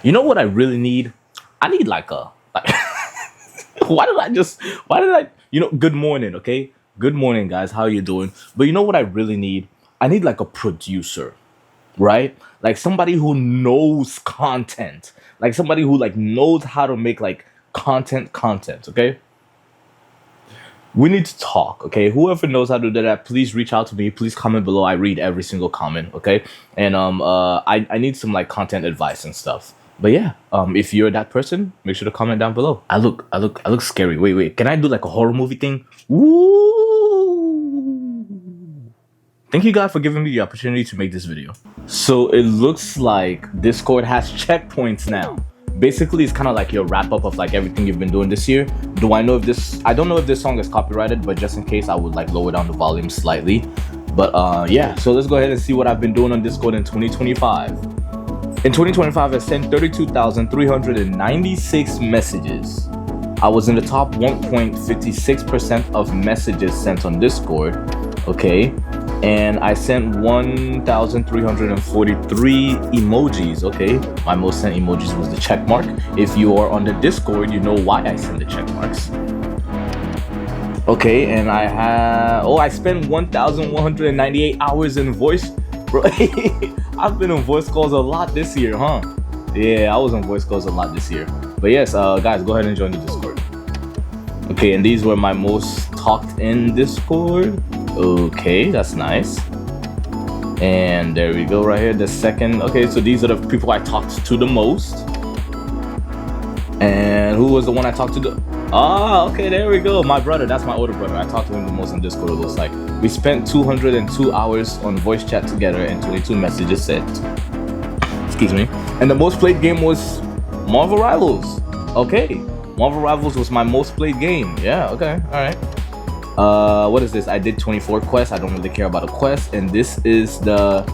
You know what I really need? I need like a like. Why did I? Good morning, okay. Good morning, guys. How you doing? But you know what I really need? I need like a producer, right? Like somebody who knows content, like somebody who like knows how to make like content. Okay. We need to talk, okay? Whoever knows how to do that, please reach out to me. Please comment below. I read every single comment, okay? And I need some like content advice and stuff. But yeah, if you're that person, make sure to comment down below. I look scary. Wait. Can I do like a horror movie thing? Woo! Thank you guys for giving me the opportunity to make this video. So it looks like Discord has checkpoints now. Basically, it's kind of like your wrap up of like everything you've been doing this year. I don't know if this song is copyrighted, but just in case, I would like lower down the volume slightly. But yeah, so let's go ahead and see what I've been doing on Discord in 2025. In 2025, I sent 32,396 messages. I was in the top 1.56% of messages sent on Discord, okay? And I sent 1,343 emojis, okay? My most sent emojis was the check mark. If you are on the Discord, you know why I send the check marks. Okay, and I spent 1,198 hours in voice. Bro, I've been on voice calls a lot this year, huh? Yeah, I was on voice calls a lot this year. But yes, guys, go ahead and join the Discord. Okay, and these were my most talked in Discord. Okay, that's nice. And there we go right here, the second. Okay, so these are the people I talked to the most. And who was the one I talked to okay, there we go. My brother, that's my older brother. I talked to him the most on Discord, it looks like. We spent 202 hours on voice chat together and 22 messages sent. Excuse me. And the most played game was Marvel Rivals. Okay, Marvel Rivals was my most played game. Yeah, okay, all right. What is this? I did 24 quests. I don't really care about a quest. And this is a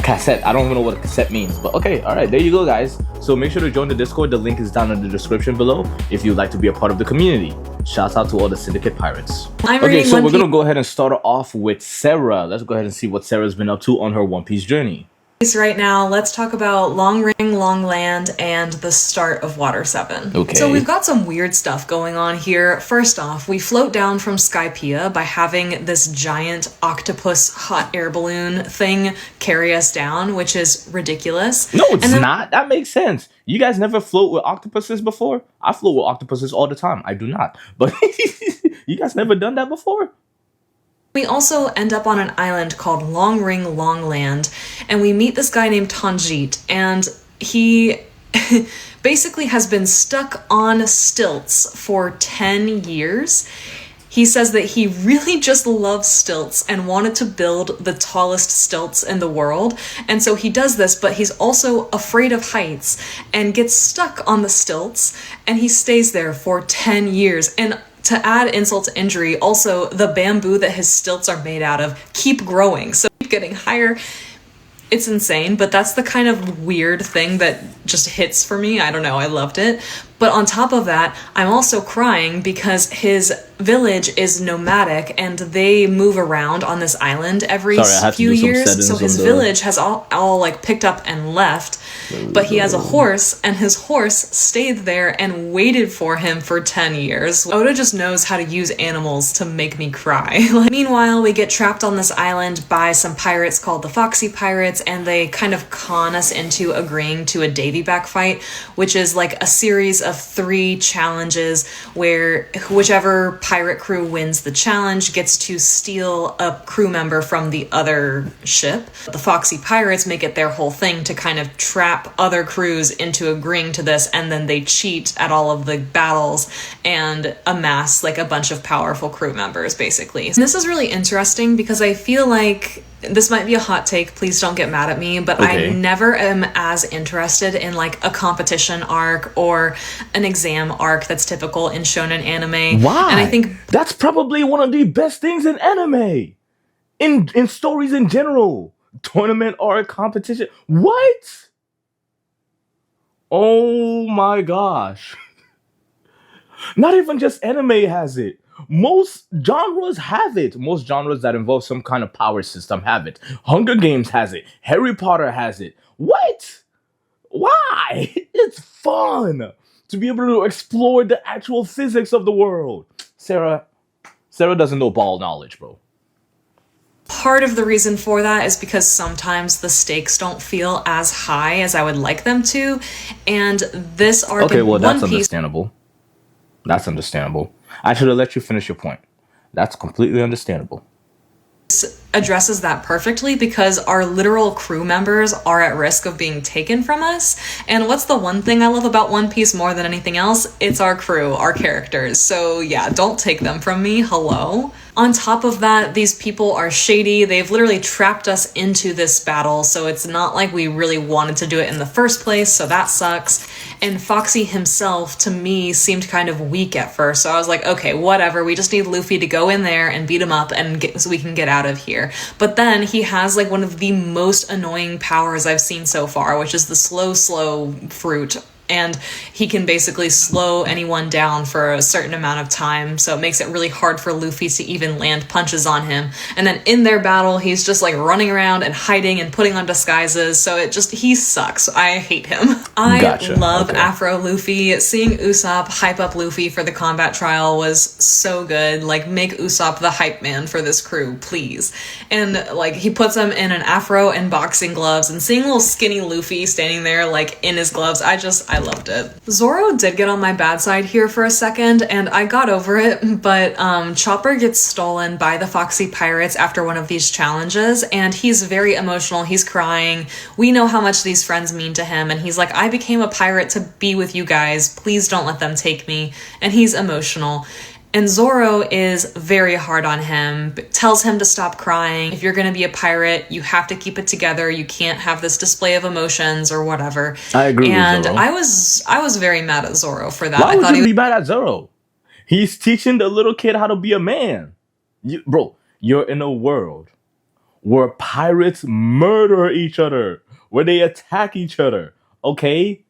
cassette. I don't even know what a cassette means, but okay, all right, there you go, guys. So make sure to join the Discord. The link is down in the description below if you'd like to be a part of the community. Shouts out to all the Syndicate Pirates. Okay, so we're gonna go ahead and start off with Sarah. Let's go ahead and see what Sarah's been up to on her One Piece journey. Right now, let's talk about Long Ring, Long Land, and the start of Water 7. Okay. So we've got some weird stuff going on here. First off, we float down from Skypiea by having this giant octopus hot air balloon thing carry us down, which is ridiculous. No, it's not. That makes sense. You guys never float with octopuses before? I float with octopuses all the time. I do not. But you guys never done that before? We also end up on an island called Long Ring, Long Land, and we meet this guy named Tanjit, and he basically has been stuck on stilts for 10 years. He says that he really just loves stilts and wanted to build the tallest stilts in the world, and so he does this, but he's also afraid of heights and gets stuck on the stilts, and he stays there for 10 years. And to add insult to injury, also the bamboo that his stilts are made out of keep growing, so keep getting higher. It's insane, but that's the kind of weird thing that just hits for me. I don't know, I loved it. But on top of that, I'm also crying because his village is nomadic and they move around on this island every few years. So his village has all like picked up and left, but he has a horse and his horse stayed there and waited for him for 10 years. Oda just knows how to use animals to make me cry. Meanwhile, we get trapped on this island by some pirates called the Foxy Pirates, and they kind of con us into agreeing to a Davy back fight, which is like a series of 3 challenges where whichever pirate crew wins the challenge gets to steal a crew member from the other ship. The Foxy Pirates make it their whole thing to kind of trap other crews into agreeing to this, and then they cheat at all of the battles and amass like a bunch of powerful crew members, basically. And this is really interesting because I feel like this might be a hot take, please don't get mad at me, but okay. I never am as interested in like a competition arc or an exam arc that's typical in shonen anime. Why? And I think that's probably one of the best things in anime. In stories in general. Tournament arc, competition. What? Oh my gosh. Not even just anime has it. Most genres have it. Most genres that involve some kind of power system have it. Hunger Games has it. Harry Potter has it. What? Why? It's fun to be able to explore the actual physics of the world. Sarah doesn't know ball knowledge, bro. Part of the reason for that is because sometimes the stakes don't feel as high as I would like them to, and this arc Okay, well, that's One Piece understandable. That's understandable. I should have let you finish your point. That's completely understandable. addresses that perfectly because our literal crew members are at risk of being taken from us. And what's the one thing I love about One Piece more than anything else? It's our crew, our characters. So yeah, don't take them from me. Hello. On top of that, these people are shady. They've literally trapped us into this battle, so it's not like we really wanted to do it in the first place, so that sucks. And Foxy himself, to me, seemed kind of weak at first, so I was like, okay, whatever, we just need Luffy to go in there and beat him up and so we can get out of here. But then he has like one of the most annoying powers I've seen so far, which is the slow fruit. And he can basically slow anyone down for a certain amount of time, so it makes it really hard for Luffy to even land punches on him. And then in their battle, he's just like running around and hiding and putting on disguises, so he sucks. I hate him. I love Afro Luffy. Seeing Usopp hype up Luffy for the combat trial was so good. Like, make Usopp the hype man for this crew, please. And like, he puts him in an afro and boxing gloves, and seeing little skinny Luffy standing there like in his gloves, I loved it. Zoro did get on my bad side here for a second, and I got over it, but Chopper gets stolen by the Foxy Pirates after one of these challenges, and he's very emotional. He's crying. We know how much these friends mean to him, and he's like, I became a pirate to be with you guys. Please don't let them take me. And he's emotional. And Zoro is very hard on him, tells him to stop crying. If you're going to be a pirate, you have to keep it together. You can't have this display of emotions or whatever. I agree with Zoro. I was very mad at Zoro for that. Why would you be mad at Zoro? He's teaching the little kid how to be a man. Bro, you're in a world where pirates murder each other, where they attack each other, okay?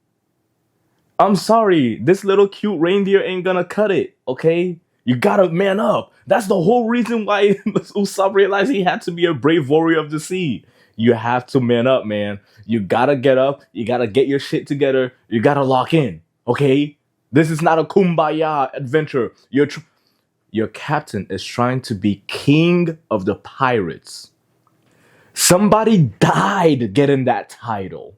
I'm sorry, this little cute reindeer ain't gonna cut it, okay? You gotta man up. That's the whole reason why Usopp realized he had to be a brave warrior of the sea. You have to man up, man. You gotta get up. You gotta get your shit together. You gotta lock in, okay? This is not a kumbaya adventure. Your captain is trying to be king of the pirates. Somebody died getting that title.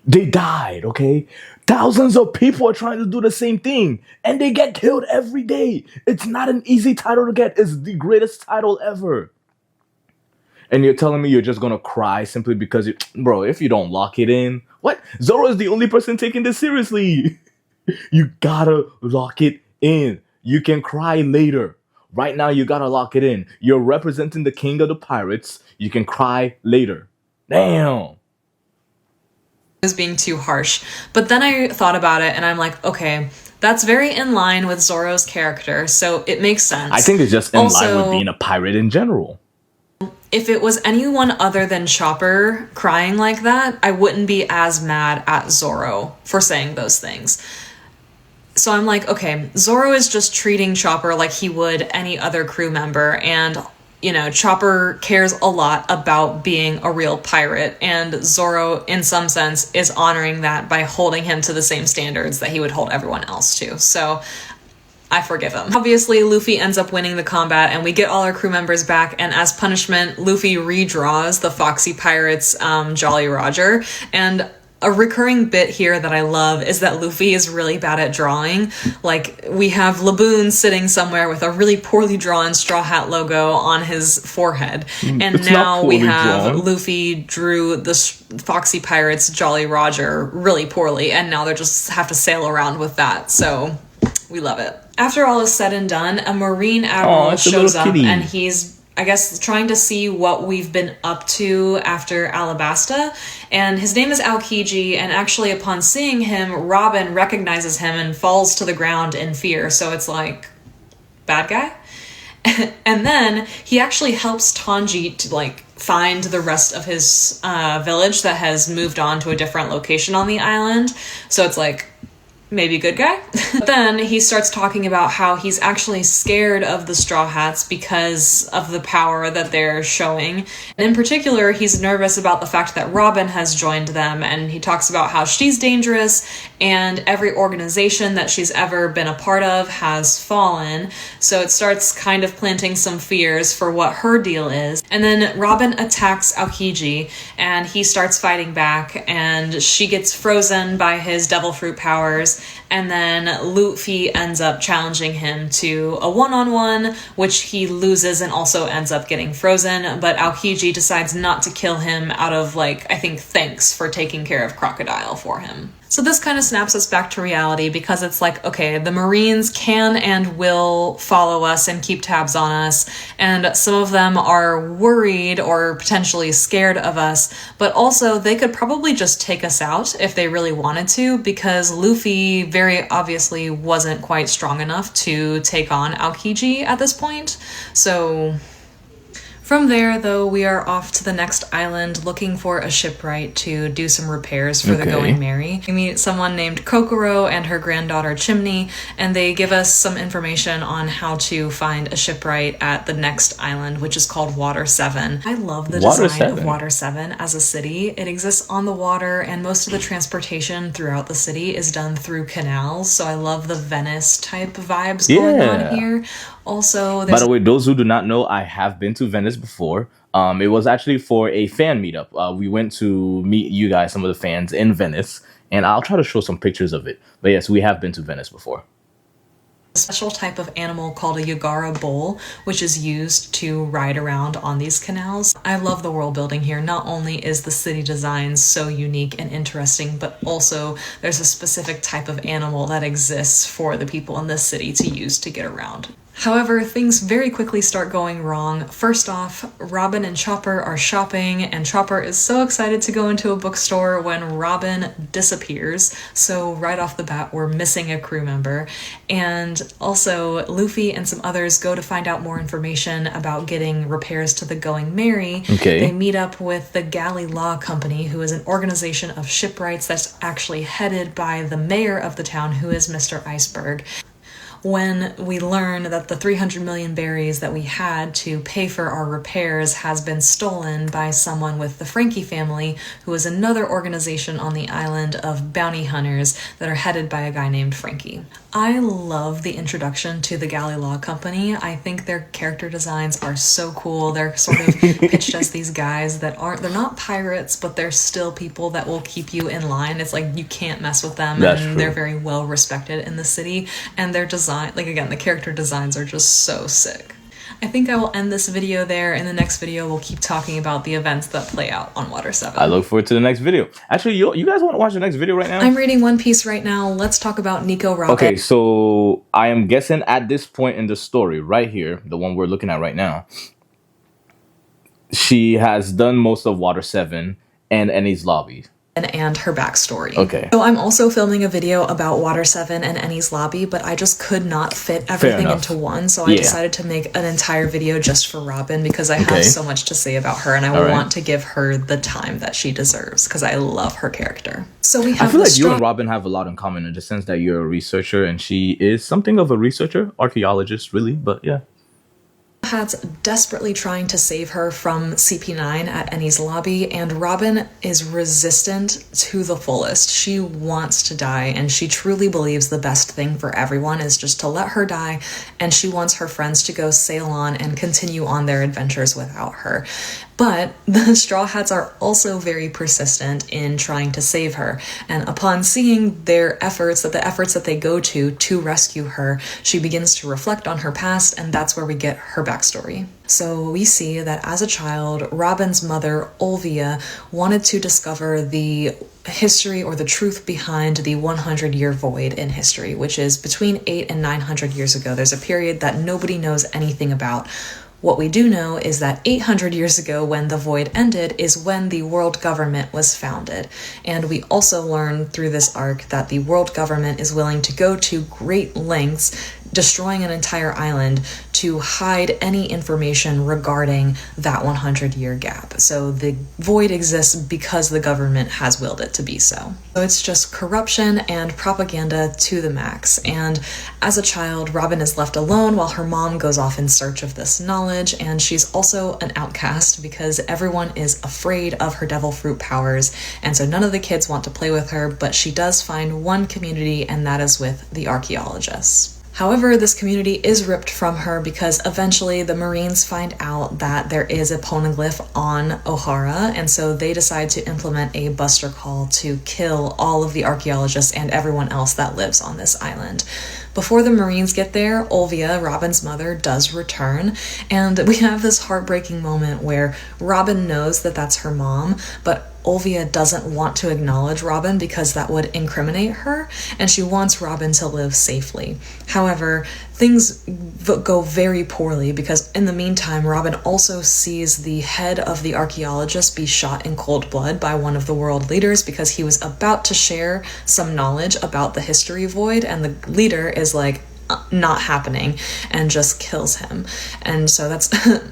They died, okay? Thousands of people are trying to do the same thing, and they get killed every day. It's not an easy title to get. It's the greatest title ever. And you're telling me you're just gonna cry simply because bro, if you don't lock it in, what? Zoro is the only person taking this seriously. You gotta lock it in. You can cry later. Right now, you gotta lock it in. You're representing the king of the pirates. You can cry later. Damn. Was being too harsh. But then I thought about it and I'm like, okay, that's very in line with Zoro's character, so it makes sense. I think it's just in line with being a pirate in general. If it was anyone other than Chopper crying like that, I wouldn't be as mad at Zoro for saying those things. So I'm like, okay, Zoro is just treating Chopper like he would any other crew member, and you know, Chopper cares a lot about being a real pirate, and Zoro, in some sense, is honoring that by holding him to the same standards that he would hold everyone else to. So I forgive him. Obviously, Luffy ends up winning the combat, and we get all our crew members back, and as punishment, Luffy redraws the Foxy Pirates Jolly Roger, and a recurring bit here that I love is that Luffy is really bad at drawing. Like, we have Laboon sitting somewhere with a really poorly drawn Straw Hat logo on his forehead. And now we have Luffy drew the Foxy Pirates Jolly Roger really poorly, and now they just have to sail around with that. So we love it. After all is said and done, a Marine Admiral shows up, and he's, I guess, trying to see what we've been up to after Alabasta, and his name is Aokiji, and actually upon seeing him, Robin recognizes him and falls to the ground in fear, so it's like, bad guy? And then he actually helps Tanji to like find the rest of his village that has moved on to a different location on the island, so it's like, maybe good guy. Then he starts talking about how he's actually scared of the Straw Hats because of the power that they're showing. And in particular, he's nervous about the fact that Robin has joined them, and he talks about how she's dangerous and every organization that she's ever been a part of has fallen. So it starts kind of planting some fears for what her deal is. And then Robin attacks Aokiji, and he starts fighting back, and she gets frozen by his devil fruit powers. And then Luffy ends up challenging him to a one-on-one, which he loses and also ends up getting frozen. But Aokiji decides not to kill him out of, like, I think thanks for taking care of Crocodile for him. So this kind of snaps us back to reality, because it's like, okay, the Marines can and will follow us and keep tabs on us, and some of them are worried or potentially scared of us, but also they could probably just take us out if they really wanted to, because Luffy very obviously wasn't quite strong enough to take on Aokiji at this point. So from there, though, we are off to the next island looking for a shipwright to do some repairs for the Going Merry. We meet someone named Kokoro and her granddaughter Chimney, and they give us some information on how to find a shipwright at the next island, which is called Water 7. I love the design of Water 7 as a city. It exists on the water, and most of the transportation throughout the city is done through canals, so I love the Venice-type vibes going on here. Also, by the way, those who do not know, I have been to Venice before. It was actually for a fan meetup. We went to meet you guys, some of the fans in Venice, and I'll try to show some pictures of it. But yes, we have been to Venice before. A special type of animal called a Yagara bull, which is used to ride around on these canals. I love the world building here. Not only is the city design so unique and interesting, but also there's a specific type of animal that exists for the people in this city to use to get around. However, things very quickly start going wrong. First off, Robin and Chopper are shopping, and Chopper is so excited to go into a bookstore when Robin disappears. So right off the bat, we're missing a crew member. And also, Luffy and some others go to find out more information about getting repairs to the Going Merry. They meet up with the Galley Law Company, who is an organization of shipwrights that's actually headed by the mayor of the town, who is Mr. Iceberg. When we learn that the 300 million berries that we had to pay for our repairs has been stolen by someone with the Frankie family, who is another organization on the island of bounty hunters that are headed by a guy named Frankie. I love the introduction to the Galley Law Company. I think their character designs are so cool. They're sort of pitched as these guys that they're not pirates, but they're still people that will keep you in line. It's like you can't mess with them. That's and true. They're very well respected in the city, and their design, like again, the character designs are just so sick. I think I will end this video there. In the next video, we'll keep talking about the events that play out on Water 7. I look forward to the next video. Actually, you guys want to watch the next video right now? I'm reading One Piece right now. Let's talk about Nico Robin. Okay, so I am guessing at this point in the story, right here, the one we're looking at right now, she has done most of Water 7 and Enies Lobby. And her backstory. Okay. So I'm also filming a video about Water 7 and Enies Lobby, but I just could not fit everything into one, so I decided to make an entire video just for Robin, because I have so much to say about her, and I want to give her the time that she deserves, because I love her character. So we have I feel like you and Robin have a lot in common in the sense that you're a researcher, and she is something of a researcher, archaeologist, really, but yeah. Hat's desperately trying to save her from CP9 at Enies Lobby, and Robin is resistant to the fullest. She wants to die, and she truly believes the best thing for everyone is just to let her die, and she wants her friends to go sail on and continue on their adventures without her. But the Straw Hats are also very persistent in trying to save her, and upon seeing their efforts, the efforts that they go to rescue her, she begins to reflect on her past, and that's where we get her backstory. So we see that as a child, Robin's mother, Olvia, wanted to discover the history or the truth behind the 100-year void in history, which is between 800 and 900 years ago. There's a period that nobody knows anything about. What we do know is that 800 years ago, when the void ended, is when the world government was founded. And we also learn through this arc that the world government is willing to go to great lengths, destroying an entire island, to hide any information regarding that 100-year gap. So the void exists because the government has willed it to be so. So it's just corruption and propaganda to the max. And as a child, Robin is left alone while her mom goes off in search of this knowledge, and she's also an outcast because everyone is afraid of her devil fruit powers, and so none of the kids want to play with her, but she does find one community, and that is with the archaeologists. However, this community is ripped from her because eventually the Marines find out that there is a poneglyph on O'Hara, and so they decide to implement a buster call to kill all of the archaeologists and everyone else that lives on this island. Before the Marines get there, Olvia, Robin's mother, does return, and we have this heartbreaking moment where Robin knows that that's her mom, but Olvia doesn't want to acknowledge Robin because that would incriminate her, and she wants Robin to live safely. However, things go very poorly because in the meantime, Robin also sees the head of the archaeologist be shot in cold blood by one of the world leaders because he was about to share some knowledge about the history void, and the leader is like, not happening, and just kills him. And so that's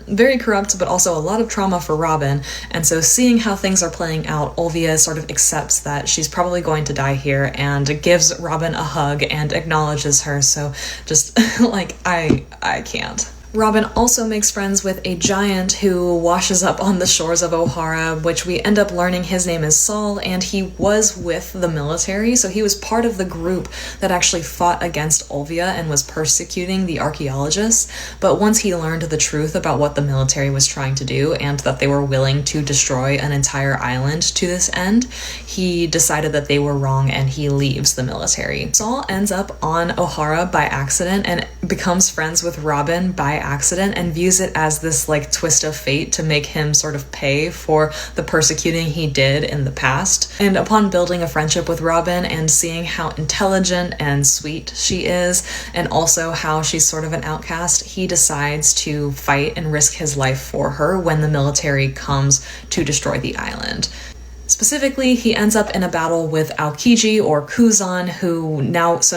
very corrupt, but also a lot of trauma for Robin. And so seeing how things are playing out, Olvia sort of accepts that she's probably going to die here and gives Robin a hug and acknowledges her. So just like, I can't. Robin also makes friends with a giant who washes up on the shores of O'Hara, which we end up learning his name is Saul, and he was with the military, so he was part of the group that actually fought against Olvia and was persecuting the archaeologists. But once he learned the truth about what the military was trying to do and that they were willing to destroy an entire island to this end, he decided that they were wrong and he leaves the military. Saul ends up on O'Hara by accident and becomes friends with Robin by accident and views it as this like twist of fate to make him sort of pay for the persecuting he did in the past. And upon building a friendship with Robin and seeing how intelligent and sweet she is, and also how she's sort of an outcast, he decides to fight and risk his life for her when the military comes to destroy the island. Specifically, he ends up in a battle with Aokiji or Kuzan,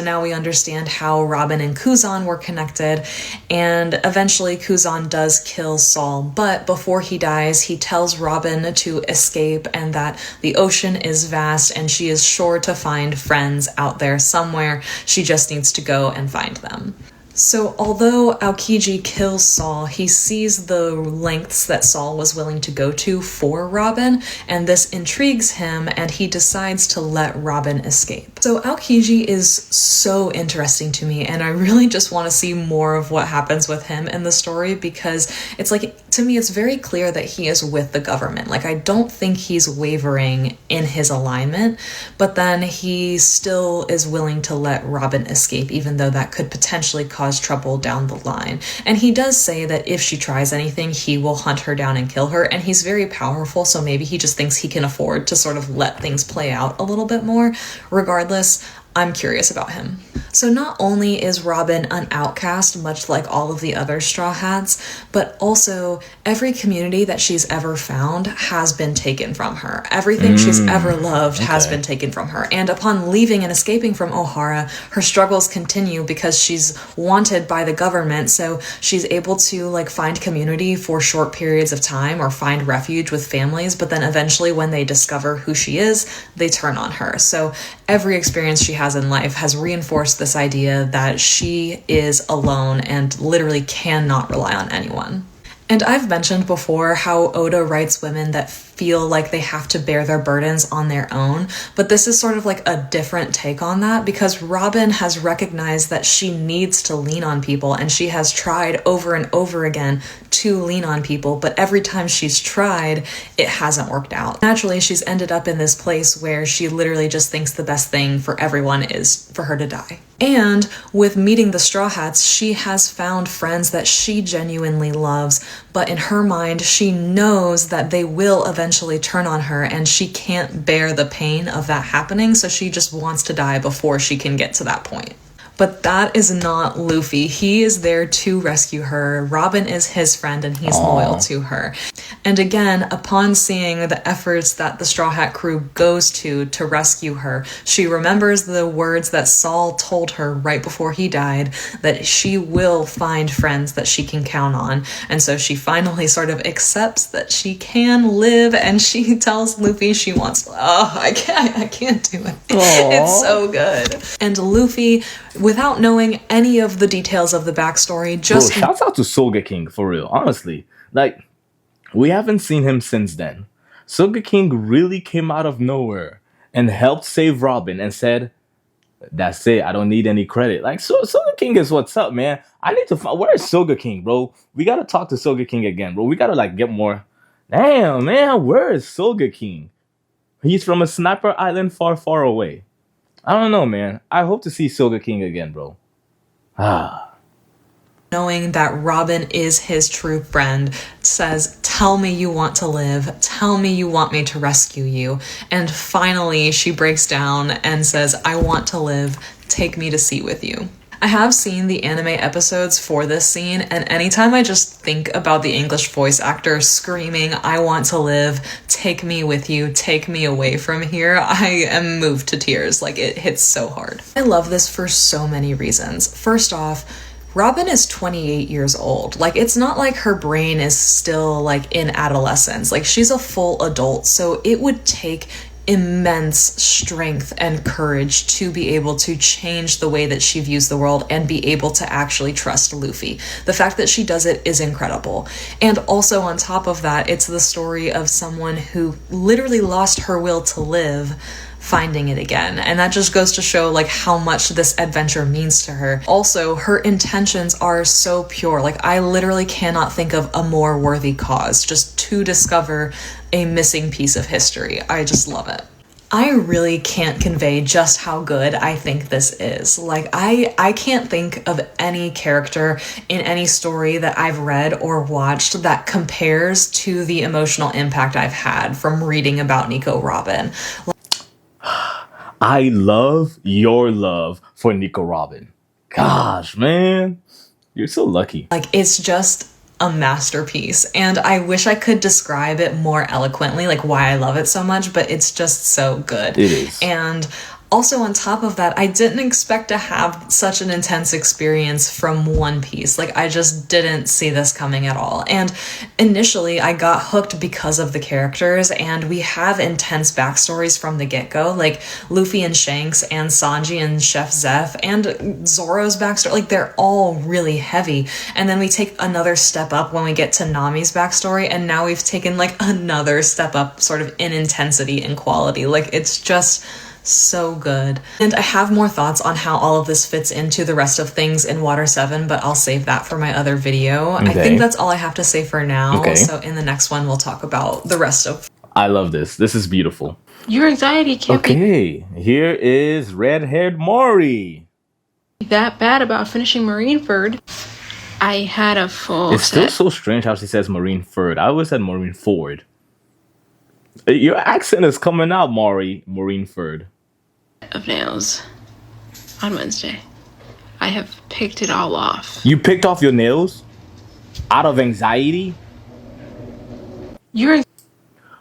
now we understand how Robin and Kuzan were connected, and eventually Kuzan does kill Saul, but before he dies, he tells Robin to escape and that the ocean is vast and she is sure to find friends out there somewhere. She just needs to go and find them. So although Aokiji kills Saul, he sees the lengths that Saul was willing to go to for Robin, and this intrigues him, and he decides to let Robin escape. So Aokiji is so interesting to me, and I really just want to see more of what happens with him in the story, because it's like, to me, it's very clear that he is with the government. Like, I don't think he's wavering in his alignment, but then he still is willing to let Robin escape, even though that could potentially cause trouble down the line. And he does say that if she tries anything, he will hunt her down and kill her, and he's very powerful, so maybe he just thinks he can afford to sort of let things play out a little bit more. Regardless, I'm curious about him. So not only is Robin an outcast, much like all of the other Straw Hats, but also every community that she's ever found has been taken from her. Everything she's ever loved has been taken from her. And upon leaving and escaping from O'Hara, her struggles continue because she's wanted by the government, so she's able to like find community for short periods of time or find refuge with families, but then eventually when they discover who she is, they turn on her. So every experience she has in life has reinforced this idea that she is alone and literally cannot rely on anyone. And I've mentioned before how Oda writes women that feel like they have to bear their burdens on their own, but this is sort of like a different take on that, because Robin has recognized that she needs to lean on people, and she has tried over and over again to lean on people, but every time she's tried, it hasn't worked out. Naturally, she's ended up in this place where she literally just thinks the best thing for everyone is for her to die. And with meeting the Straw Hats, she has found friends that she genuinely loves, but in her mind, she knows that they will eventually turn on her, and she can't bear the pain of that happening, so she just wants to die before she can get to that point. But that is not Luffy. He is there to rescue her. Robin is his friend and he's loyal to her. And again, upon seeing the efforts that the Straw Hat crew goes to rescue her, she remembers the words that Saul told her right before he died, that she will find friends that she can count on. And so she finally sort of accepts that she can live, and she tells Luffy she wants, I can't do it. It's so good. And Luffy, without knowing any of the details of the backstory, just... Bro, shouts out to Soga King, for real, honestly. Like, we haven't seen him since then. Soga King really came out of nowhere and helped save Robin and said, that's it, I don't need any credit. Like, Soga King is what's up, man. I need to find, where is Soga King, bro? We gotta talk to Soga King again, bro. We gotta, like, get more... Damn, man, where is Soga King? He's from a sniper island far, far away. I don't know, man. I hope to see Soga King again, bro. Knowing that Robin is his true friend, says, tell me you want to live, tell me you want me to rescue you. And finally she breaks down and says, I want to live, take me to sea with you. I have seen the anime episodes for this scene, and anytime I just think about the English voice actor screaming, I want to live, take me with you, take me away from here, I am moved to tears. Like, it hits so hard. I love this for so many reasons. First off, Robin is 28 years old. Like, it's not like her brain is still, like, in adolescence. Like, she's a full adult, so it would take immense strength and courage to be able to change the way that she views the world and be able to actually trust Luffy. The fact that she does it is incredible. And also on top of that, it's the story of someone who literally lost her will to live, finding it again. And that just goes to show like how much this adventure means to her. Also, her intentions are so pure. Like, I literally cannot think of a more worthy cause, just to discover a missing piece of history. I just love it. I really can't convey just how good I think this is. Like, I can't think of any character in any story that I've read or watched that compares to the emotional impact I've had from reading about Nico Robin. I love your love for Nico Robin. Gosh, man. You're so lucky. Like, it's just a masterpiece. And I wish I could describe it more eloquently, like why I love it so much, but it's just so good. It is. And also on top of that, I didn't expect to have such an intense experience from One Piece. Like, I just didn't see this coming at all. And initially I got hooked because of the characters, and we have intense backstories from the get-go, like Luffy and Shanks and Sanji and Chef Zeph and Zoro's backstory. Like, they're all really heavy. And then we take another step up when we get to Nami's backstory, and now we've taken like another step up sort of in intensity and quality. Like, it's just so good. And I have more thoughts on how all of this fits into the rest of things in Water 7, but I'll save that for my other video. Okay. I think that's all I have to say for now. Okay. So in the next one, we'll talk about the rest of... I love this. This is beautiful. Your anxiety can't be... Okay, here is red-haired Mori. That bad about finishing Marineford. I had a full It's still so strange how she says Marineford. I always said Marineford. Your accent is coming out, Marineford. Of nails on Wednesday. I have picked it all off. You picked off your nails? Out of anxiety?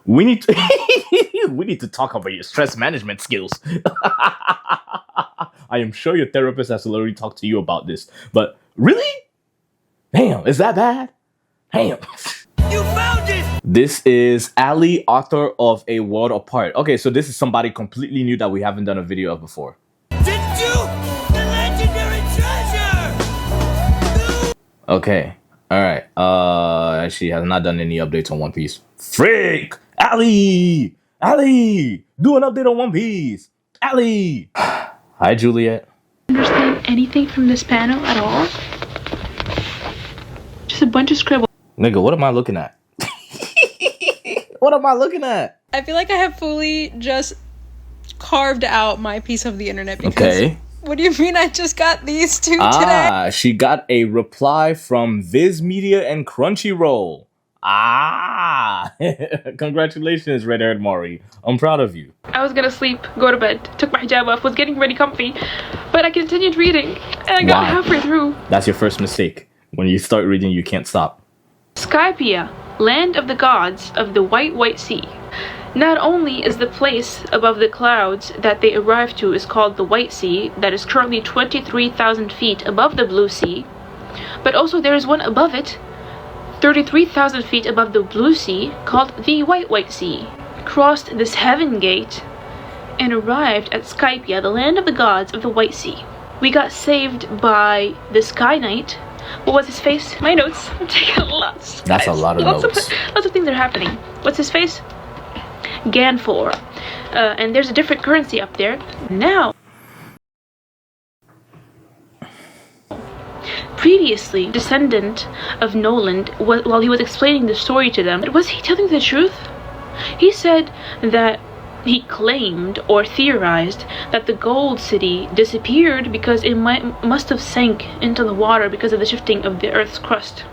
We need to talk about your stress management skills. I am sure your therapist has already talked to you about this. But really? Damn, is that bad? Damn. You found it! This is Ali, author of A World Apart. Okay, so this is somebody completely new that we haven't done a video of before. Didn't you? The legendary treasure! Okay, alright. She has not done any updates on One Piece. Frick! Ali! Ali! Do an update on One Piece! Ali! Hi, Juliette. Understand anything from this panel at all? Just a bunch of scribbles. Nigga, what am I looking at? What am I looking at? I feel like I have fully just carved out my piece of the internet because what do you mean I just got these two today? She got a reply from Viz Media and Crunchyroll. Congratulations, red-haired Mori. I'm proud of you. I was gonna sleep, go to bed, took my hijab off, was getting ready comfy, but But I continued reading, and I got halfway through. That's your first mistake. When you start reading, you can't stop. Skypiea, land of the gods of the White Sea. Not only is the place above the clouds that they arrive to is called the White Sea, that is currently 23,000 feet above the Blue Sea, but also there is one above it, 33,000 feet above the Blue Sea, called the White Sea. Crossed this heaven gate and arrived at Skypiea, the land of the gods of the White Sea. We got saved by the Sky Knight. What was his face? My notes. I'm taking lots. That's a lot of notes. Lots of things are happening. What's his face? Ganfor. And there's a different currency up there. Now, previously, descendant of Noland, while he was explaining the story to them, was he telling the truth? He said that he claimed or theorized that the Gold City disappeared because it must have sank into the water because of the shifting of the Earth's crust.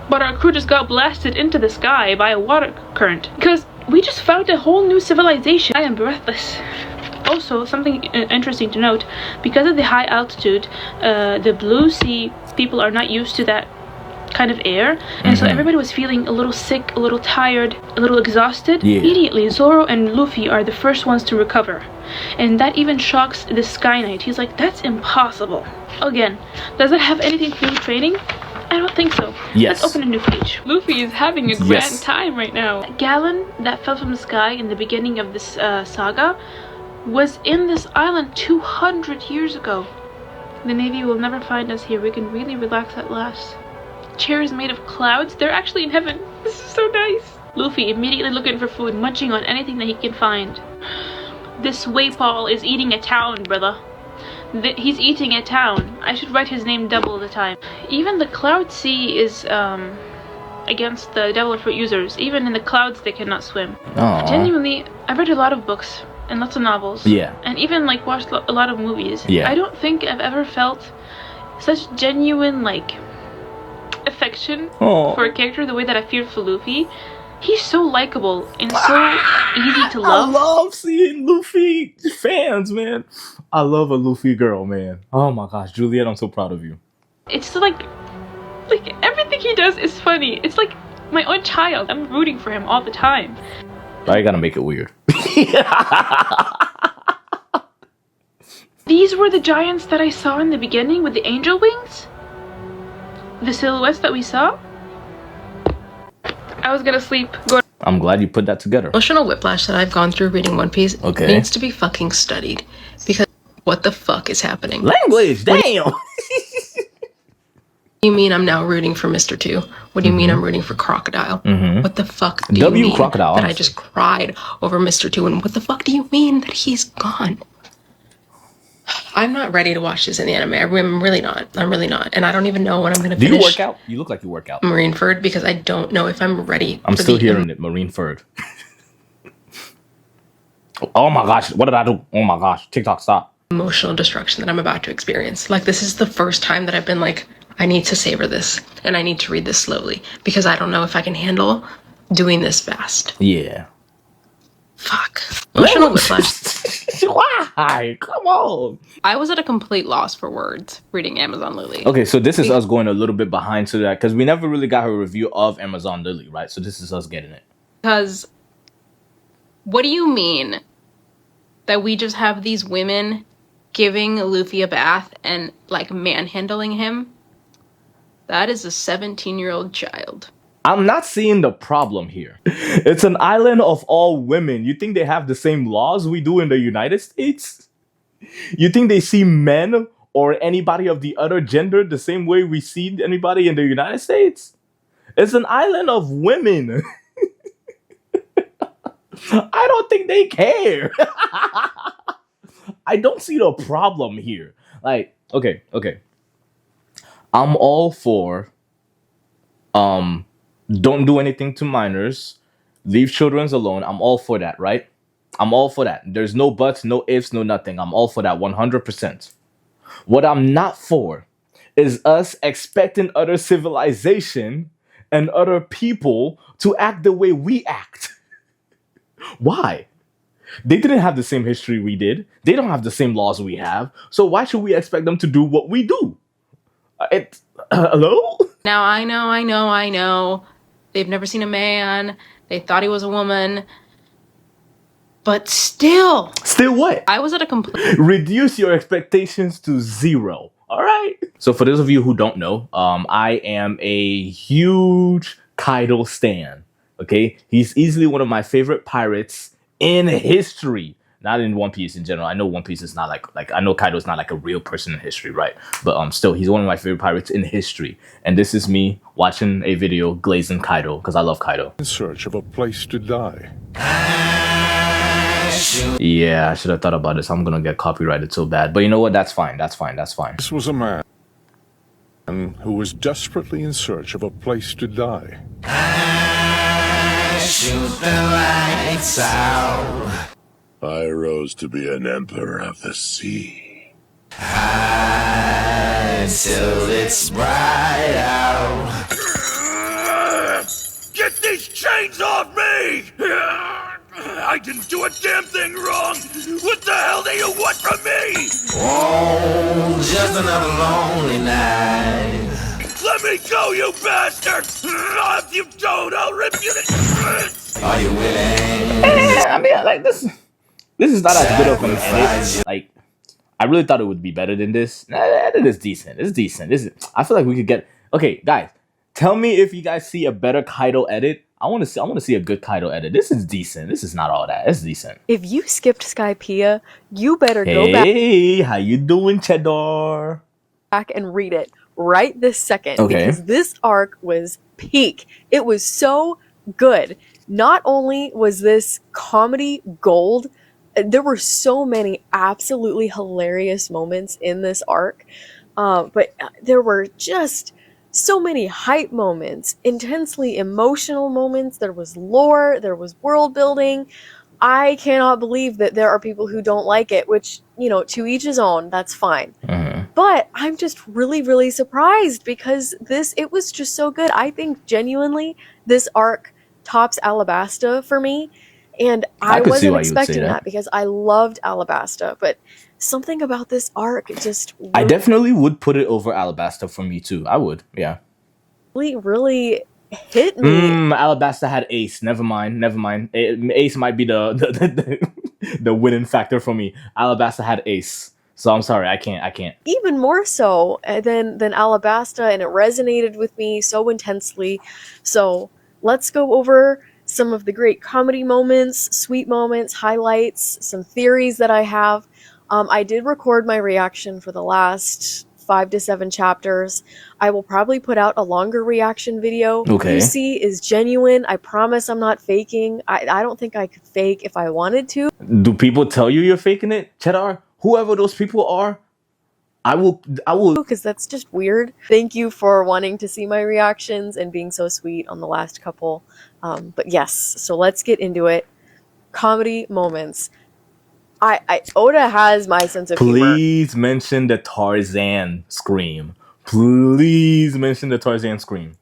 But our crew just got blasted into the sky by a water current because we just found a whole new civilization. I am breathless. Also, something interesting to note, because of the high altitude, the Blue Sea people are not used to that kind of air, and so everybody was feeling a little sick, a little tired, a little exhausted. Immediately, Zoro and Luffy are the first ones to recover, and that even shocks the Sky Knight. He's like, that's impossible. Again, does it have anything to do with training? I don't think so. Let's open a new page. Luffy is having a grand time right now. That gallon that fell from the sky in the beginning of this saga was in this island 200 years ago. The Navy will never find us here. We can really relax at last. Chairs made of clouds. They're actually in heaven. This is so nice. Luffy immediately looking for food, munching on anything that he can find. This Waypal is eating a town, brother. He's eating a town. I should write his name double the time. Even the Cloud Sea is against the Devil Fruit users. Even in the clouds they cannot swim. Aww. Genuinely, I've read a lot of books and lots of novels. Yeah. And even like watched a lot of movies. Yeah. I don't think I've ever felt such genuine affection for a character the way that I feel for Luffy. He's so likable and so easy to love. I love seeing Luffy fans, man. I love a Luffy girl, man. Oh my gosh, Juliette, I'm so proud of you. It's like everything he does is funny. It's like my own child. I'm rooting for him all the time. I gotta make it weird. These were the giants that I saw in the beginning with the angel wings? The silhouettes that we saw? I was gonna sleep. I'm glad you put that together. Emotional whiplash that I've gone through reading One Piece needs to be fucking studied. Because what the fuck is happening? Language, damn! You mean I'm now rooting for Mr. 2? What do you mean I'm rooting for Crocodile? What the fuck do you mean Crocodile, that I just cried over Mr. 2? And what the fuck do you mean that he's gone? I'm not ready to watch this in the anime. I'm really not. And I don't even know when I'm going to finish. Do you work out? You look like you work out. Marineford, because I don't know if I'm ready. I'm still hearing it, Marineford. Oh my gosh, what did I do? Oh my gosh, TikTok, stop. Emotional destruction that I'm about to experience. Like, this is the first time that I've been like, I need to savor this. And I need to read this slowly. Because I don't know if I can handle doing this fast. Yeah. Fuck. Emotional whiplash. Why? Come on. I was at a complete loss for words reading Amazon Lily. Okay, so this is us going a little bit behind to that because we never really got her review of Amazon Lily, right? So this is us getting it. Because what do you mean that we just have these women giving Luffy a bath and like manhandling him? That is a 17-year-old child. I'm not seeing the problem here. It's an island of all women. You think they have the same laws we do in the United States? You think they see men or anybody of the other gender the same way we see anybody in the United States? It's an island of women. I don't think they care. I don't see the problem here. Like, okay. I'm all for don't do anything to minors. Leave children alone. I'm all for that, right? I'm all for that. There's no buts, no ifs, no nothing. I'm all for that 100%. What I'm not for is us expecting other civilization and other people to act the way we act. Why? They didn't have the same history we did. They don't have the same laws we have. So why should we expect them to do what we do? Hello? Now, I know. They've never seen a man. They thought he was a woman. But still. Still what? I was at a complete... Reduce your expectations to 0. All right? So for those of you who don't know, I am a huge Kaido stan. Okay? He's easily one of my favorite pirates in history. Not in One Piece in general. I know One Piece is not like I know Kaido's not like a real person in history, right? But still, he's one of my favorite pirates in history. And this is me watching a video glazing Kaido because I love Kaido. In search of a place to die. Yeah, I should have thought about this. I'm gonna get copyrighted so bad. But you know what? That's fine. That's fine. This was a man who was desperately in search of a place to die. Shoot the lights out. I rose to be an emperor of the sea. Until it's bright out. Get these chains off me! I didn't do a damn thing wrong! What the hell do you want from me? Oh, just another lonely night. Let me go, you bastard! If you don't, I'll rip you to shreds! Are you willing? I mean, like this is not as good of an edit. Like, I really thought it would be better than this. Nah, the edit is decent. It's decent. I feel like we could get... Okay, guys, tell me if you guys see a better Kaido edit. I want to see a good Kaido edit. This is decent. This is not all that. It's decent. If you skipped Skypiea, you better go Hey, how you doing, Cheddar? back and read it right this second. Okay. Because this arc was peak. It was so good. Not only was this comedy gold, there were so many absolutely hilarious moments in this arc, but there were just so many hype moments, intensely emotional moments. There was lore, there was world building. I cannot believe that there are people who don't like it, which, you know, to each his own, that's fine. But I'm just really, really surprised because it was just so good. I think genuinely this arc tops Alabasta for me. And I wasn't expecting that because I loved Alabasta, but something about this arc just really, I definitely would put it over Alabasta for me too. I would, yeah. really hit me. Alabasta had Ace. Never mind. Ace might be the winning factor for me. Alabasta had Ace. So I'm sorry, I can't. Even more so than Alabasta, and it resonated with me so intensely. So let's go over some of the great comedy moments, sweet moments, highlights, some theories that I have. I did record my reaction for the last 5 to 7 chapters. I will probably put out a longer reaction video. Okay. Lucy is genuine. I promise I'm not faking. I don't think I could fake if I wanted to. Do people tell you you're faking it, Cheddar? Whoever those people are, I will. Because that's just weird. Thank you for wanting to see my reactions and being so sweet on the last couple. But yes, so let's get into it. Comedy moments. Oda has my sense of humor. Please mention the Tarzan scream. Please mention the Tarzan scream.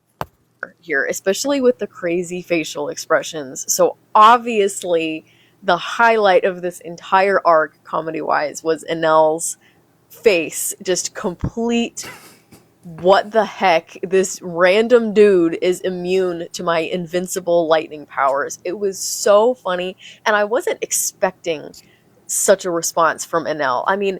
Here, especially with the crazy facial expressions. So obviously, the highlight of this entire arc, comedy-wise, was Enel's face. Just complete, what the heck? This random dude is immune to my invincible lightning powers. It was so funny, and I wasn't expecting such a response from Enel. I mean,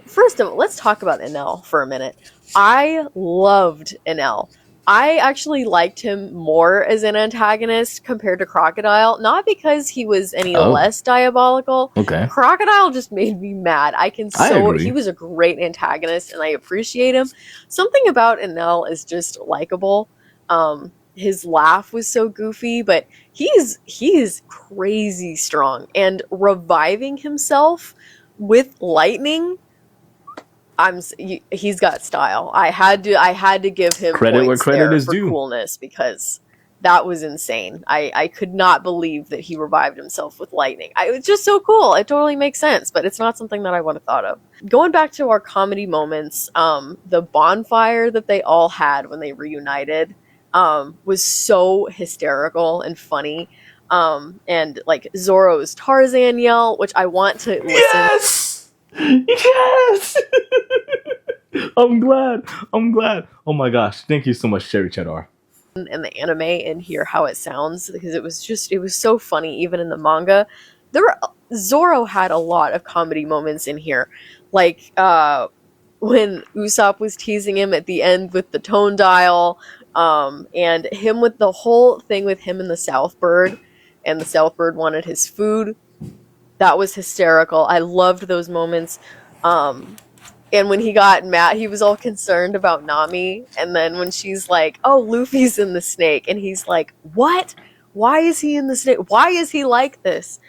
first of all, let's talk about Enel for a minute. I loved Enel. I actually liked him more as an antagonist compared to Crocodile, not because he was any less diabolical. Okay. Crocodile just made me mad. I agree. He was a great antagonist and I appreciate him. Something about Enel is just likable. His laugh was so goofy, but he is crazy strong, and reviving himself with lightning, he's got style. I had to give him credit where credit is for due. Coolness, because that was insane. I could not believe that he revived himself with lightning. It was just so cool. It totally makes sense, but it's not something that I would have thought of. Going back to our comedy moments, the bonfire that they all had when they reunited was so hysterical and funny. And like Zoro's Tarzan yell, which I want to listen. Yes! Yes! I'm glad. I'm glad. Oh my gosh. Thank you so much, Sherry Cheddar. In the anime and hear how it sounds, because it was so funny. Even in the manga, Zoro had a lot of comedy moments in here, like when Usopp was teasing him at the end with the tone dial, and him with the whole thing with him and the South Bird, and the South Bird wanted his food. That was hysterical. I loved those moments. And when he got mad, he was all concerned about Nami. And then when she's like, oh, Luffy's in the snake. And he's like, what? Why is he in the snake? Why is he like this?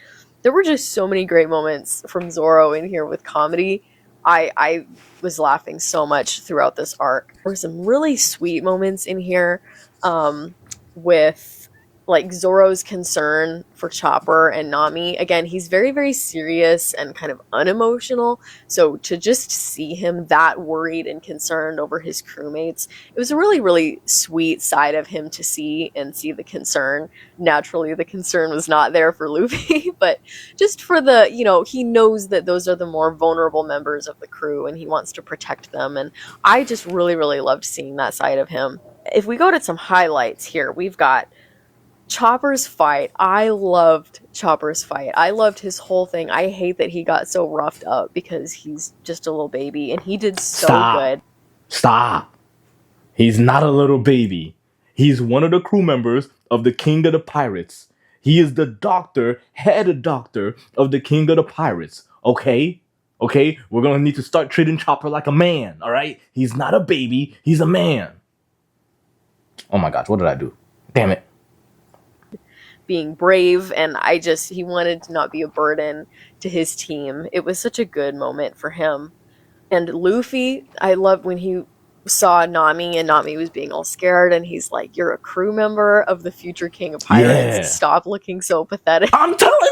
There were just so many great moments from Zoro in here with comedy. I was laughing so much throughout this arc. There were some really sweet moments in here, with like Zoro's concern for Chopper and Nami. Again, he's very, very serious and kind of unemotional. So to just see him that worried and concerned over his crewmates, it was a really, really sweet side of him to see, and see the concern. Naturally, the concern was not there for Luffy, but just for the, he knows that those are the more vulnerable members of the crew and he wants to protect them. And I just really, really loved seeing that side of him. If we go to some highlights here, we've got Chopper's fight. I loved Chopper's fight. I loved his whole thing. I hate that he got so roughed up because he's just a little baby, and he did so good. Stop. He's not a little baby. He's one of the crew members of the King of the Pirates. He is the head doctor of the King of the Pirates. Okay? Okay? We're gonna need to start treating Chopper like a man, alright? He's not a baby, he's a man. Oh my gosh, what did I do? Damn it. Being brave, and he wanted to not be a burden to his team. It was such a good moment for him. And Luffy, I loved when he saw Nami, and Nami was being all scared, and he's like, you're a crew member of the future King of Pirates. Yeah. Stop looking so pathetic. I'm telling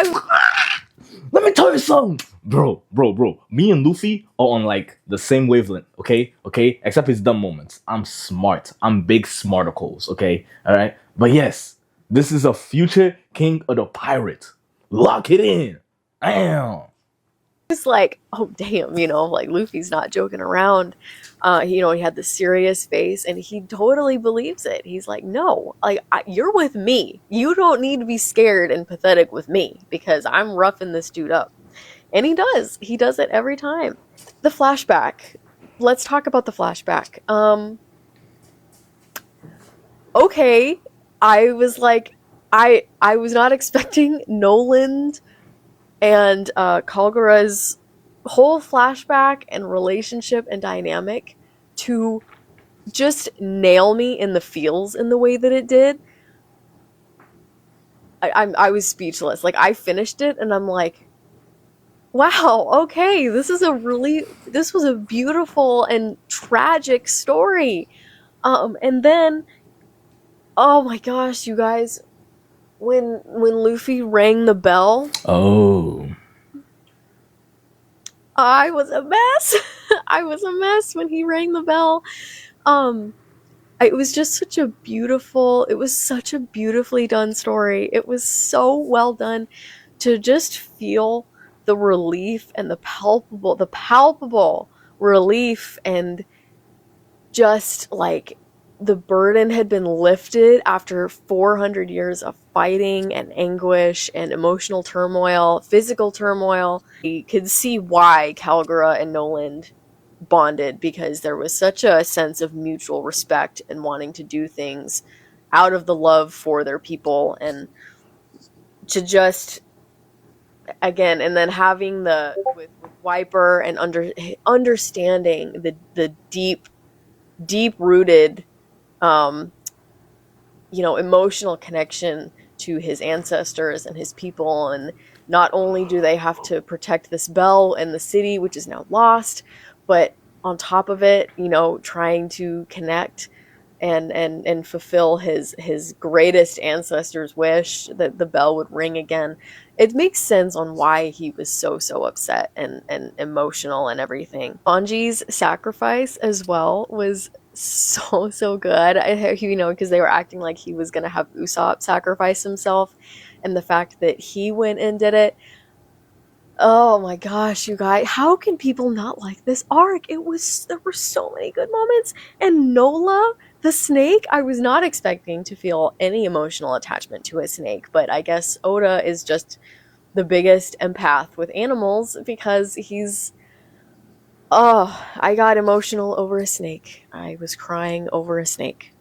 you, let me tell you something. Bro. Me and Luffy are on like the same wavelength, okay? Except his dumb moments. I'm smart. I'm big smarticles, okay? Alright? But yes, this is a future King of the Pirates. Lock it in. Damn. It's like, oh damn, like Luffy's not joking around. He had the serious face, and he totally believes it. He's like, no, like you're with me. You don't need to be scared and pathetic with me, because I'm roughing this dude up. And he does. He does it every time. The flashback. Let's talk about the flashback. Okay. I was like, I was not expecting Noland and Kalgara's whole flashback and relationship and dynamic to just nail me in the feels in the way that it did. I was speechless. Like, I finished it and I'm like, wow, okay, this was a beautiful and tragic story. And then, oh my gosh, you guys, when Luffy rang the bell. Oh. I was a mess. I was a mess when he rang the bell. It was just such a beautifully done story. It was so well done to just feel the relief and the palpable relief, and just like the burden had been lifted after 400 years of fighting and anguish and emotional turmoil, physical turmoil. You could see why Kalgara and Noland bonded, because there was such a sense of mutual respect and wanting to do things out of the love for their people, and to just, again, and then having with Wiper and understanding the deep rooted emotional connection to his ancestors and his people. And not only do they have to protect this bell and the city, which is now lost, but on top of it, trying to connect and fulfill his greatest ancestor's wish that the bell would ring again. It makes sense on why he was so upset and emotional and everything. Bonji's sacrifice as well was so good. Because they were acting like he was gonna have Usopp sacrifice himself, and the fact that he went and did it. Oh my gosh, you guys, how can people not like this arc? There were so many good moments. And Nola, the snake, I was not expecting to feel any emotional attachment to a snake, but I guess Oda is just the biggest empath with animals because he's... Oh, I got emotional over a snake. I was crying over a snake.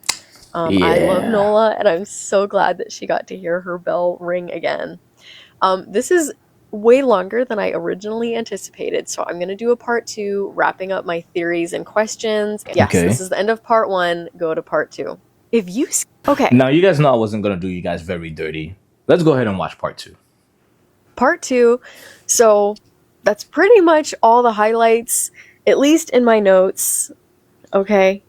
I love Nola, and I'm so glad that she got to hear her bell ring again. This is way longer than I originally anticipated, so I'm going to do a part 2, wrapping up my theories and questions. Yes, Okay. This is the end of part 1. Go to part 2. If you... Okay. Now, you guys know I wasn't going to do you guys very dirty. Let's go ahead and watch part 2. Part 2. So that's pretty much all the highlights, at least in my notes. Okay.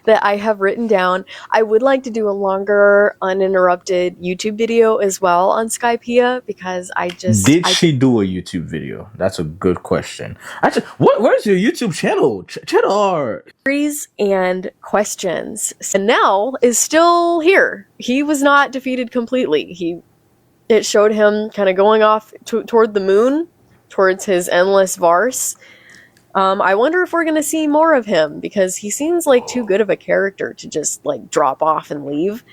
That I have written down. I would like to do a longer, uninterrupted YouTube video as well on Skypiea because Did she do a YouTube video? That's a good question. Actually, where's your YouTube channel? Cheddar! And questions. And Nell is still here. He was not defeated completely. It showed him kind of going off toward the moon, towards his endless Varse. I wonder if we're going to see more of him because he seems like too good of a character to just like drop off and leave.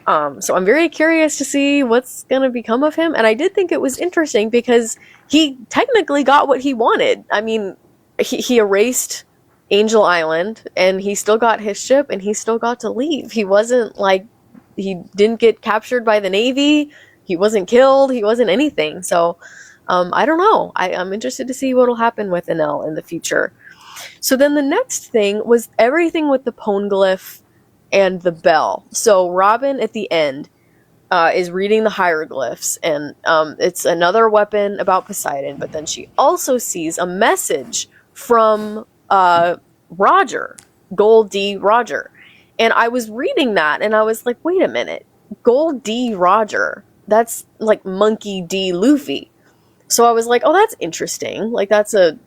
So I'm very curious to see what's going to become of him. And I did think it was interesting because he technically got what he wanted. I mean, he erased Angel Island and he still got his ship and he still got to leave. He wasn't like, he didn't get captured by the Navy. He wasn't killed. He wasn't anything. So I don't know. I'm interested to see what will happen with Enel in the future. So then the next thing was everything with the Poneglyph and the bell. So Robin at the end is reading the hieroglyphs, and it's another weapon about Poseidon, but then she also sees a message from Roger, Gold D. Roger. And I was reading that, and I was like, wait a minute. Gold D. Roger. That's like Monkey D. Luffy. So I was like, oh, that's interesting. Like, that's an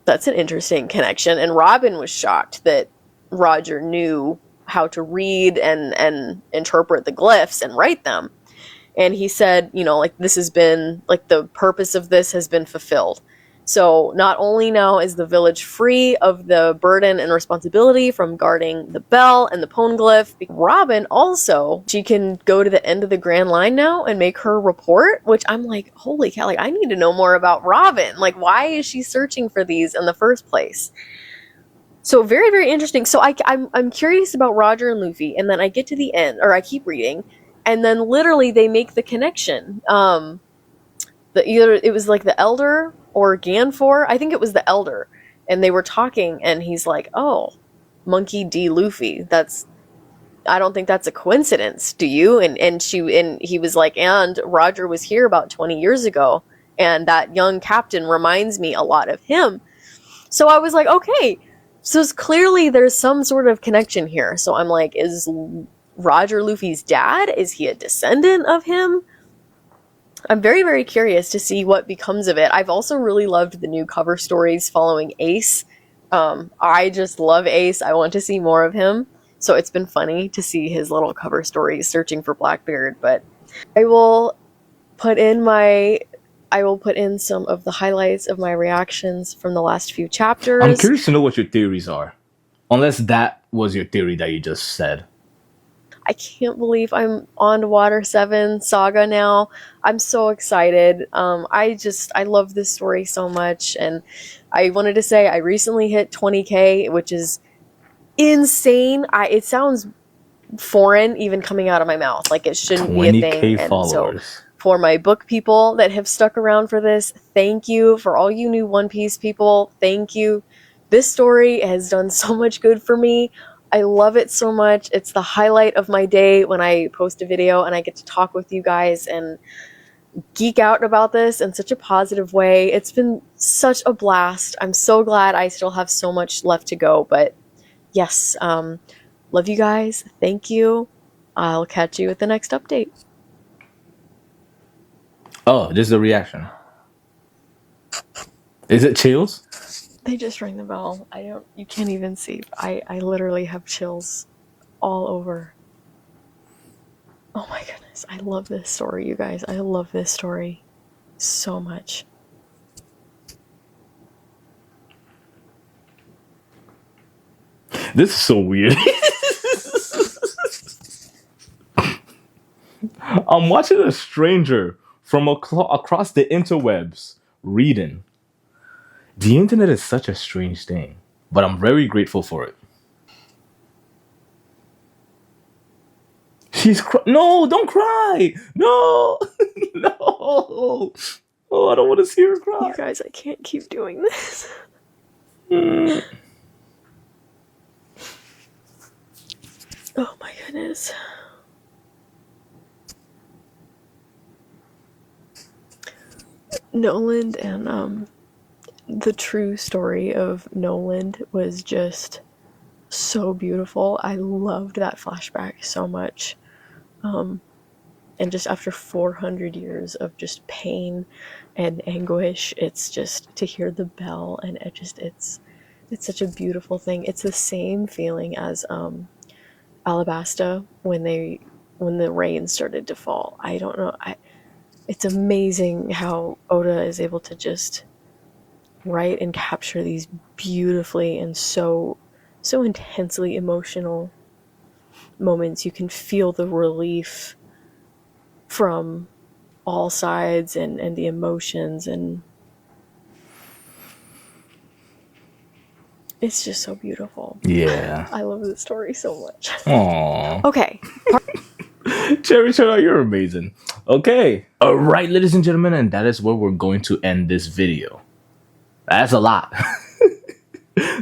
interesting connection. And Robin was shocked that Roger knew how to read and interpret the glyphs and write them. And he said, like, this has been, like, the purpose of this has been fulfilled. So not only now is the village free of the burden and responsibility from guarding the bell and the Poneglyph, Robin also, she can go to the end of the Grand Line now and make her report, which I'm like, holy cow, like, I need to know more about Robin. Like, why is she searching for these in the first place? So very, very interesting. So I'm curious about Roger and Luffy, and then I get to the end, or I keep reading, and then literally they make the connection. Either it was like the Elder or Ganfor, I think it was the Elder, and they were talking, and he's like, oh, Monkey D. Luffy, I don't think that's a coincidence, do you? And he was like, and Roger was here about 20 years ago, and that young captain reminds me a lot of him. So I was like, okay, so clearly there's some sort of connection here. So I'm like, is Roger Luffy's dad? Is he a descendant of him? I'm very, very curious to see what becomes of it. I've also really loved the new cover stories following Ace. I just love Ace. I want to see more of him. So it's been funny to see his little cover stories searching for Blackbeard. But I will put in some of the highlights of my reactions from the last few chapters. I'm curious to know what your theories are. Unless that was your theory that you just said. I can't believe I'm on Water 7 Saga now. I'm so excited. I love this story so much. And I wanted to say I recently hit 20K, which is insane. It sounds foreign even coming out of my mouth. Like it shouldn't be a thing. 20K followers. So for my book people that have stuck around for this, thank you. For all you new One Piece people, thank you. This story has done so much good for me. I love it so much. It's the highlight of my day when I post a video and I get to talk with you guys and geek out about this in such a positive way. It's been such a blast. I'm so glad I still have so much left to go. But yes, love you guys. Thank you. I'll catch you at the next update. Oh, this is a reaction. Is it chills? They just rang the bell. You can't even see. I literally have chills all over. Oh my goodness. I love this story, you guys. I love this story so much. This is so weird. I'm watching a stranger from across the interwebs reading. The internet is such a strange thing, but I'm very grateful for it. No, don't cry. No, no. Oh, I don't want to see her cry. You guys, I can't keep doing this. Oh my goodness. Noland and the true story of Noland was just so beautiful. I loved that flashback so much. And just after 400 years of just pain and anguish, it's just to hear the bell, and it's such a beautiful thing. It's the same feeling as Alabasta when the rain started to fall. I don't know. It's amazing how Oda is able to just write and capture these beautifully and so intensely emotional moments. You can feel the relief from all sides and the emotions, and it's just so beautiful. Yeah. I love this story so much. Aww. Okay. Cherry Cheddar, you're amazing. Okay. All right, ladies and gentlemen, and that is where we're going to end this video. That's a lot.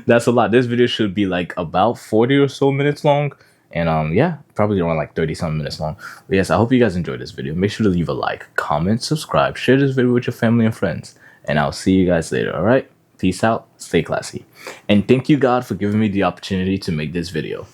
That's a lot. This video should be like about 40 or so minutes long. And yeah, probably around like 30-something minutes long. But yes, I hope you guys enjoyed this video. Make sure to leave a like, comment, subscribe, share this video with your family and friends. And I'll see you guys later, alright? Peace out, stay classy. And thank you, God, for giving me the opportunity to make this video.